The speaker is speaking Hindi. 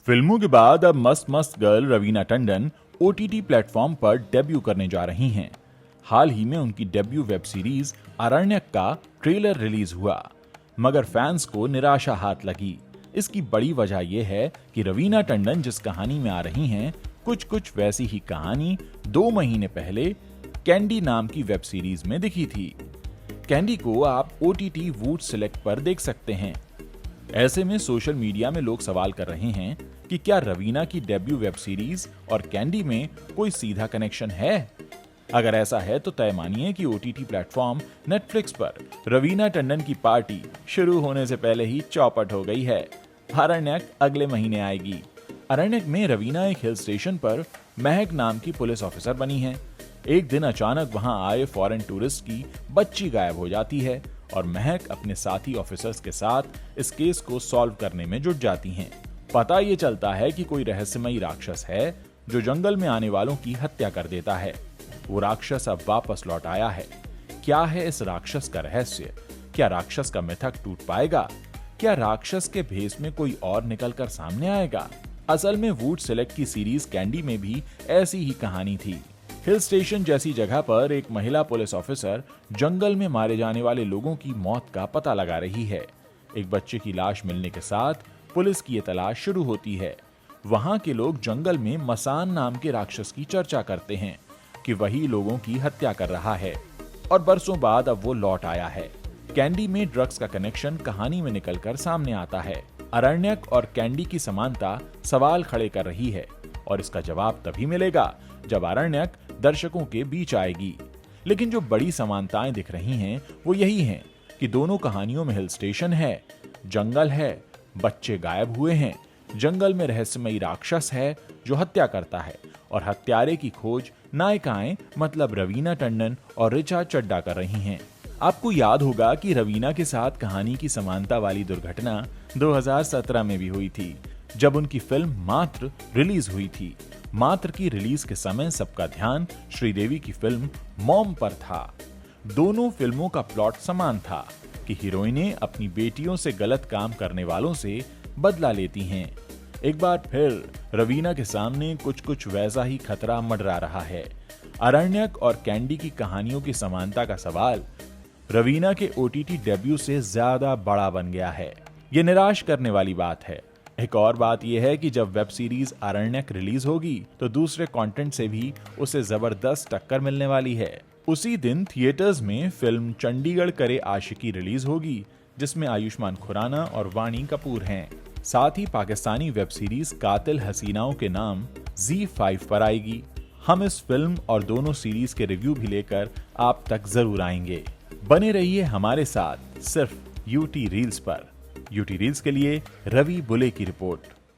फिल्मों के बाद अब मस्त मस्त girl Raveena Tandon OTT platform पर डेब्यू करने जा रही हैं। हाल ही में उनकी डेब्यू वेब सीरीज अरण्यक का ट्रेलर रिलीज हुआ, मगर फैंस को निराशा हाथ लगी। इसकी बड़ी वजह यह है कि रवीना टंडन जिस कहानी में आ रही हैं, कुछ वैसी ही कहानी 2 महीने पहले कैंडी नाम की वेब सीरीज में दिखी थी। कैंडी को आप ओटीटी वूट सिलेक्ट पर देख सकते हैं। ऐसे में सोशल मीडिया में लोग सवाल कर रहे हैं कि क्या रवीना की डेब्यू वेब सीरीज और कैंडी में कोई सीधा कनेक्शन है। अगर ऐसा है तो तय मानिए कि ओटीटी प्लेटफॉर्म नेटफ्लिक्स पर रवीना टंडन की पार्टी शुरू होने से पहले ही चौपट हो गई है। अरण्यक अगले महीने आएगी। अरण्यक में रवीना एक हिल स्टेशन पर महक नाम की पुलिस ऑफिसर बनी है। एक दिन अचानक वहां आए फॉरेन टूरिस्ट की बच्ची गायब हो जाती है और महक अपने साथी ऑफिसर्स के साथ इस केस को सॉल्व करने में जुट जाती हैं। पता ये चलता है कि कोई रहस्यमयी राक्षस है जो जंगल में आने वालों की हत्या कर देता है। वो राक्षस अब वापस लौट आया है। क्या है इस राक्षस का रहस्य? क्या राक्षस का मिथक टूट पाएगा? क्या राक्षस के भेष में कोई और निकलकर सामने आएगा? असल में वूट सिलेक्ट की सीरीज कैंडी में भी ऐसी ही कहानी थी। हिल स्टेशन जैसी जगह पर एक महिला पुलिस ऑफिसर जंगल में मारे जाने वाले लोगों की मौत का पता लगा रही है। एक बच्चे की लाश मिलने के साथ पुलिस की ये तलाश शुरू होती है। वहां के लोग जंगल में मसान नाम के राक्षस की चर्चा करते हैं कि वही लोगों की हत्या कर रहा है और बरसों बाद अब वो लौट आया है। कैंडी में ड्रग्स का कनेक्शन कहानी में निकलकर सामने आता है। अरण्यक और कैंडी की समानता सवाल खड़े कर रही है और इसका जवाब तभी मिलेगा जब अरण्यक दर्शकों के बीच आएगी। लेकिन जो बड़ी समानताएं दिख रही हैं वो यही हैं कि दोनों कहानियों में हिल स्टेशन है, जंगल है, बच्चे गायब हुए हैं, जंगल में रहस्यमयी राक्षस है जो हत्या करता है और हत्यारे की खोज नायिकाएं मतलब रवीना टंडन और ऋचा चड्ढा कर रही हैं। आपको याद होगा कि रवीना के साथ कहानी की समानता वाली दुर्घटना 2017 में भी हुई थी, जब उनकी फिल्म मात्र रिलीज हुई थी। मात्र की रिलीज के समय सबका ध्यान श्रीदेवी की फिल्म मॉम पर था। दोनों फिल्मों का प्लॉट समान था कि हीरोइनें अपनी बेटियों से गलत काम करने वालों से बदला लेती हैं। एक बार फिर रवीना के सामने कुछ वैसा ही खतरा मंडरा रहा है। अरण्यक और कैंडी की कहानियों की समानता का सवाल रवीना के ओटीटी डेब्यू से ज्यादा बड़ा बन गया है। ये निराश करने वाली बात है। एक और बात यह है कि जब वेब सीरीज अरण्यक रिलीज होगी तो दूसरे कंटेंट से भी उसे जबरदस्त टक्कर मिलने वाली है। उसी दिन थिएटर्स में फिल्म चंडीगढ़ करे आशिकी रिलीज होगी, जिसमें आयुष्मान खुराना और वाणी कपूर हैं। साथ ही पाकिस्तानी वेब सीरीज कातिल हसीनाओं के नाम ZEE5 पर आएगी। हम इस फिल्म और दोनों सीरीज के रिव्यू भी लेकर आप तक जरूर आएंगे। बने रहिए हमारे साथ सिर्फ यूटी रील्स पर। यूटी रील्स के लिए रवि बुले की रिपोर्ट।